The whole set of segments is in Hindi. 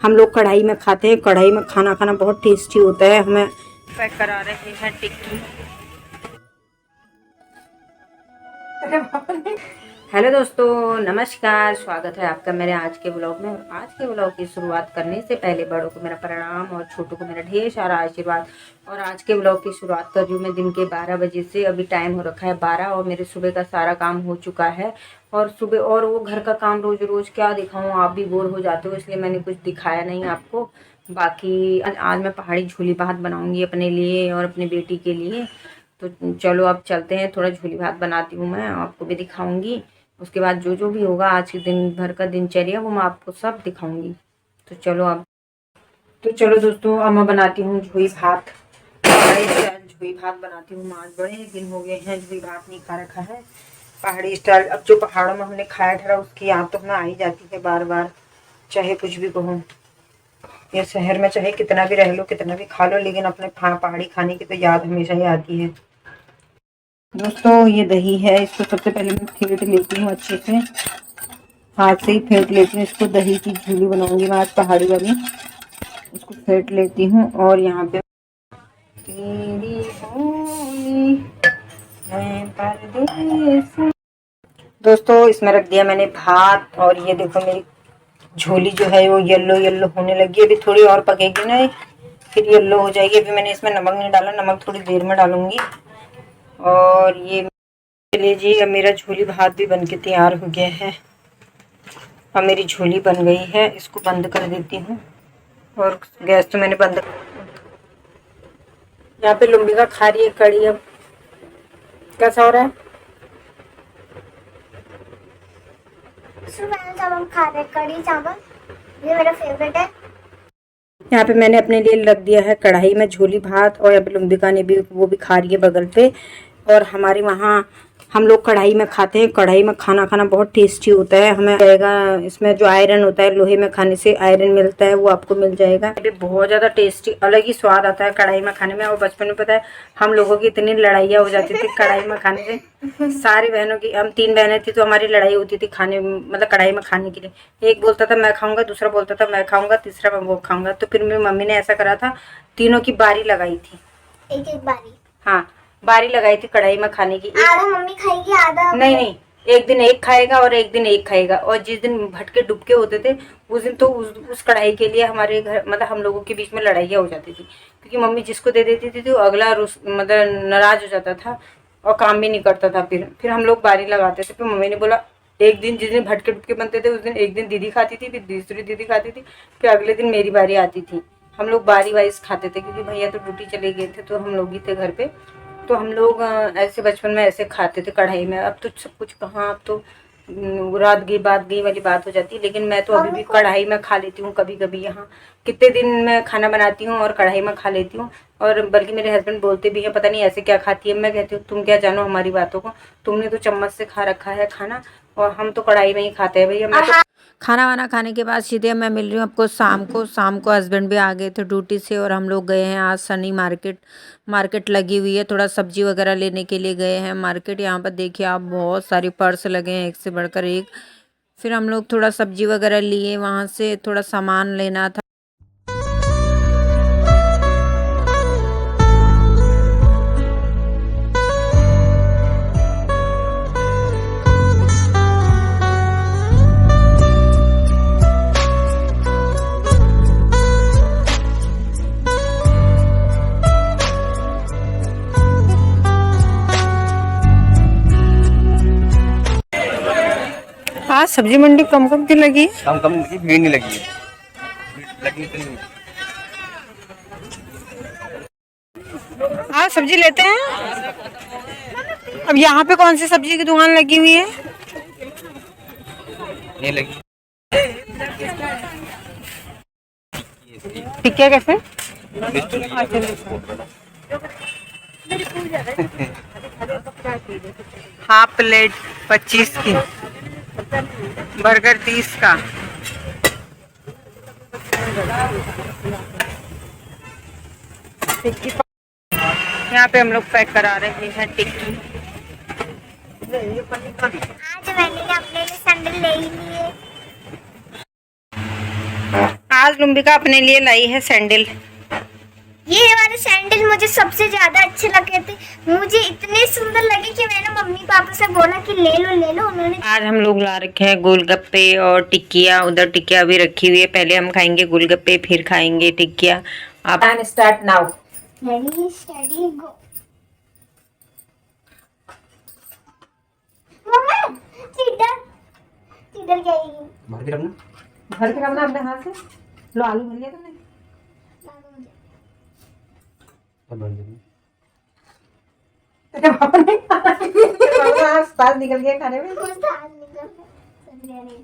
हम लोग कढ़ाई में खाते हैं। कढ़ाई में खाना खाना बहुत टेस्टी होता है। हमें पैक करा रहे हैं टिक्की। हेलो दोस्तों, नमस्कार। स्वागत है आपका मेरे आज के ब्लॉग में। आज के ब्लॉग की शुरुआत करने से पहले बड़ों को मेरा प्रणाम और छोटों को मेरा ढेर सारा आशीर्वाद। और आज के ब्लॉग की शुरुआत कर रही हूँ मैं दिन के 12 बजे से। अभी टाइम हो रखा है 12 और मेरे सुबह का सारा काम हो चुका है। और सुबह और वो घर का काम रोज रोज क्या दिखाऊँ, आप भी बोर हो जाते हो, इसलिए मैंने कुछ दिखाया नहीं आपको। बाकी आज मैं पहाड़ी झोली भात बनाऊँगी अपने लिए और अपनी बेटी के लिए। तो चलो अब चलते हैं, थोड़ा झोली भात बनाती हूँ मैं, आपको भी दिखाऊंगी। उसके बाद जो जो भी होगा आज के दिन भर का दिनचर्या वो मैं आपको सब दिखाऊंगी। तो चलो दोस्तों, अब मैं बनाती हूँ झोली भात। पहाड़ी स्टाइल झोली भात बनाती हूँ। आज बड़े दिन हो गए हैं झोली भात नहीं खा रखा है पहाड़ी स्टाइल। अब जो पहाड़ों में हमने खाया था उसकी याद तो हमें आ ही जाती है बार बार, चाहे कुछ भी कहो। ये शहर में चाहे कितना भी रह लो, कितना भी खा लो, लेकिन अपने पहाड़ी खाने की तो याद हमेशा ही आती है। दोस्तों ये दही है, इसको सबसे पहले मैं फेंट लेती हूँ अच्छे से, हाथ से ही फेंट लेती हूँ इसको। दही की झीली बनाऊंगी मैं आज पहाड़ी वाली। इसको फेंट लेती हूँ और यहाँ पे तेरी होली मैं परदेसी। दोस्तों इसमें रख दिया मैंने भात और ये देखो मेरी झोली जो है वो येलो येलो होने लगी। अभी थोड़ी और पकेगी ना, फिर येलो हो जाएगी। अभी मैंने इसमें नमक नहीं डाला, नमक थोड़ी देर में डालूंगी। और ये लीजिए, अब मेरा झोली भात भी बनके तैयार हो गया है। अब मेरी झोली बन गई है, इसको बंद कर देती हूँ। और गैस तो मैंने बंद कर। यहाँ पे लुम्बिका खा रही है कड़ी। अब कैसा हो रहा है? जब हम खा रहे कड़ी चावल, ये मेरा फेवरेट है। यहाँ पे मैंने अपने लिए रख दिया है कढ़ाई में झोली भात, और यहाँ पे लुम्बिका ने भी, वो भी खा रही है बगल पे। और हमारे वहाँ हम लोग कढ़ाई में खाते हैं। कढ़ाई में खाना खाना बहुत टेस्टी होता है। हमें जाएगा इसमें जो आयरन होता है, लोहे में खाने से आयरन मिलता है, वो आपको मिल जाएगा। ये बहुत ज़्यादा टेस्टी, अलग ही स्वाद आता है कढ़ाई में खाने में। और बचपन में पता है हम लोगों की इतनी लड़ाइयाँ हो जाती थी कढ़ाई में खाने से। सारी बहनों की, हम 3 बहनें थी तो हमारी लड़ाई होती थी खाने, मतलब कढ़ाई में खाने के लिए। एक बोलता था मैं खाऊंगा, दूसरा बोलता था मैं खाऊंगा, तीसरा मैं वो खाऊंगा। तो फिर मेरी मम्मी ने ऐसा करा था, तीनों की बारी लगाई थी। एक बारी, हाँ बारी लगाई थी कढ़ाई में खाने की। आधा मम्मी खाएगी, आधा नहीं, एक दिन एक खाएगा और एक दिन एक खाएगा। और जिस दिन भटके डुबके होते थे उस दिन तो उस कढ़ाई के लिए हमारे घर, मतलब हम लोगों के बीच में लड़ाइयाँ हो जाती थी। क्योंकि मम्मी जिसको दे देती थी तो अगला मतलब नाराज हो जाता था और काम भी नहीं करता था। फिर हम लोग बारी लगाते थे। फिर मम्मी ने बोला एक दिन, जिस दिन भटके डुबके बनते थे उस दिन एक दिन दीदी खाती थी, फिर दूसरी दीदी खाती थी, फिर अगले दिन मेरी बारी आती थी। हम लोग बारी वाइज खाते थे, क्योंकि भैया तो ड्यूटी चले गए थे तो हम लोग ही थे घर पे। तो हम लोग ऐसे बचपन में ऐसे खाते थे कढ़ाई में। अब तो सब कुछ कहाँ, अब तो रात गई बात गई वाली बात हो जाती है। लेकिन मैं तो अभी भी कढ़ाई में खा लेती हूँ कभी कभी। यहाँ कितने दिन मैं खाना बनाती हूँ और कढ़ाई में खा लेती हूँ। और बल्कि मेरे हस्बैंड बोलते भी हैं पता नहीं ऐसे क्या खाती है। मैं कहती हूँ तुम क्या जानो हमारी बातों को, तुमने तो चम्मच से खा रखा है खाना, और हम तो कढ़ाई में ही खाते हैं भैया। मैं तो खाना वाना खाने के बाद सीधे मैं मिल रही हूँ आपको शाम को हस्बैंड भी आ गए थे ड्यूटी से, और हम लोग गए हैं आज सनी मार्केट लगी हुई है, थोड़ा सब्जी वगैरह लेने के लिए गए हैं मार्केट। यहाँ पर देखिए आप, बहुत सारी पर्स लगे हैं, एक से बढ़कर एक। फिर हम लोग थोड़ा सब्जी वगैरह लिए, वहाँ से थोड़ा सामान लेना था। हाँ सब्जी मंडी कम क्यों लगी? कम की भीड़ नहीं लगी है, लगी तो नहीं। हाँ सब्जी लेते हैं। अब यहाँ पे कौन सी सब्जी की दुकान लगी हुई है? ये लगी टिक्किया कैसे? हाफ प्लेट 25 की, बर्गर 30 का। यहाँ पे हम लोग पैक करा रहे हैं टिक्की। आज मैंने अपने लिए सैंडल ले ही लिए। आज लुम्बिका अपने लिए लाई है सैंडल। ये वाले सैंडल मुझे सबसे ज्यादा अच्छे लगे थे। मुझे इतने सुंदर लगे कि मैंने मम्मी पापा से बोला कि ले लो ले लो। उन्होंने आज हम लोग ला रखे हैं गोलगप्पे और टिक्किया। उधर टिक्किया भी रखी हुई है। पहले हम खाएंगे गोलगप्पे फिर खाएंगे टिक्किया। आप and start now. Ready steady go. मम्मा चीटर चीटर क्या है ये? भर के रखना। भर के रखना अपने हाथ से। लो आलू भर लिया तुमने। सब भर देंगे। तेरे पापा ने तेरे पापा का स्वाद निकल गया खाने में। मुझे हाथ निकल सब ले रहे थे।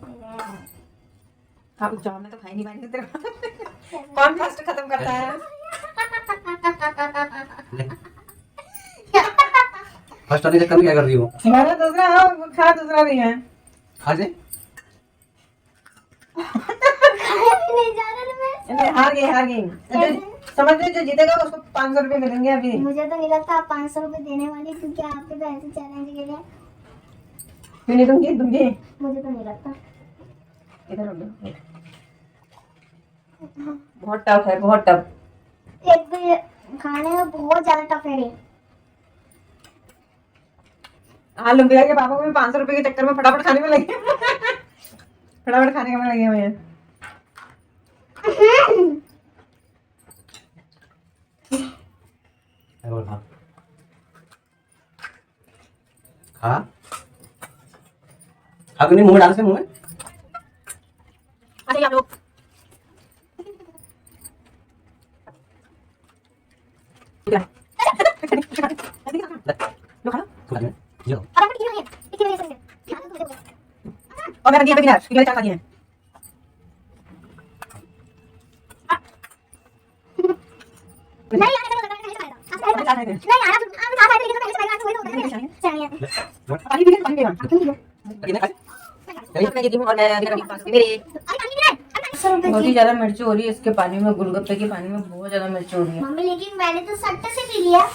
हाँ जाओ मैं तो खा ही नहीं पाएंगे तेरे पापा। कौन फर्स्ट खत्म करता है? फर्स्ट आने चक्कर में क्या कर रही हो? हमारा दूसरा है और खा दूसरा भी है। खा जे। खाया भी नहीं जा रहा ना मैं। हार गई। समझ लो जो जीतेगा उसको 500 रुपए मिलेंगे अभी। मुझे तो नहीं लगता आप 500 रुपए देने वाली, क्योंकि आपके तो ऐसे चैलेंज के लिए। क्यों नहीं दूंगी? मुझे तो नहीं लगता। इधर हो गया। बहुत टफ है, बहुत टफ। एक तो ये खाने में बहुत ज्यादा टफ है ये। हाँ लुम्बिया के पापा को भी 500 रुपए के चक्कर में फटाफट खाने में लगे। फटाफट खाने में लगे हुए हैं। और खा। खा। खा के नहीं मुंह में डाल से मुंह में। अच्छा आप लोग लो खा लो। खा ले। यो। फटाफट क्यों है? इतनी वजह से खाना तो मुझे बोला। और मैंने दिया बिना ये चार खा दिए हैं। नहीं यार ऐसा नहीं खाएगा। नहीं यार आप खा रहे लेकिन मैं खाएगा तो वही होता है। चाहिए। पानी पी पानी पिएगा। लेकिन खा। मैं ये दी हूं और मैं अभी 500 मेरे अरे पानी नहीं है। बहुत ही ज्यादा मिर्च हो रही है इसके पानी में। गोलगप्पे के पानी में बहुत ज्यादा मिर्च हो रही है। मम्मी लेकिन मैंने तो सट्टे से पी लिया।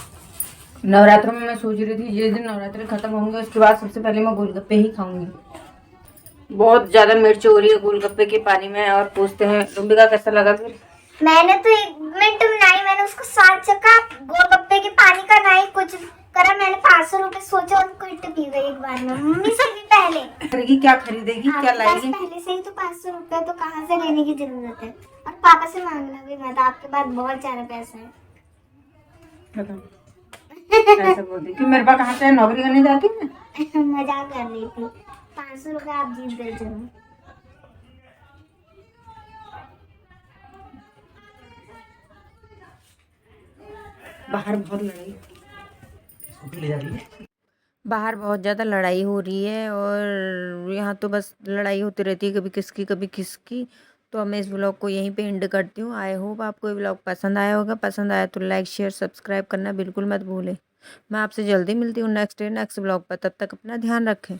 नवरात्रों में मैं सोच रही थी जिस दिन नवरात्रि खत्म होंगे उसके बाद सबसे पहले मैं गोलगप्पे ही खाऊंगी। बहुत ज्यादा मिर्च हो रही है गोलगप्पे के पानी में। और पूछते हैं लुम्बिका कैसा लगा फिर? मैंने तो 1 मिनट में नहीं, मैंने उसको 7 चक्का गोलगप्पे के पानी का नहीं कुछ करा। मैंने 500 रुपए सोचा और कुट पी गई एक बार में। मम्मी से भी पहले खरीदेगी क्या खरीदेगी क्या आपके पास लाएगी? पहले से ही तो 500 रुपए तो कहाँ से लेने की जरूरत है? और पापा से मांगना भी मत, आपके पास बहुत सारा पैसा है। ऐसा बोलती कि मेरे पास कहाँ से नौकरी करने जाती मैं? मजाक कर रही थी। 500 रुपए आप जीत गए जरूर। बाहर बहुत लड़ाई ले जा रही है। बाहर बहुत ज़्यादा लड़ाई हो रही है और यहाँ तो बस लड़ाई होती रहती है, कभी किसकी कभी किसकी। तो मैं इस व्लॉग को यहीं पे एंड करती हूँ। आई होप आपको ये व्लॉग पसंद आया होगा। पसंद आया तो लाइक शेयर सब्सक्राइब करना बिल्कुल मत भूलें। मैं आपसे जल्दी मिलती हूँ नेक्स्ट व्लॉग पर। तब तक अपना ध्यान रखें।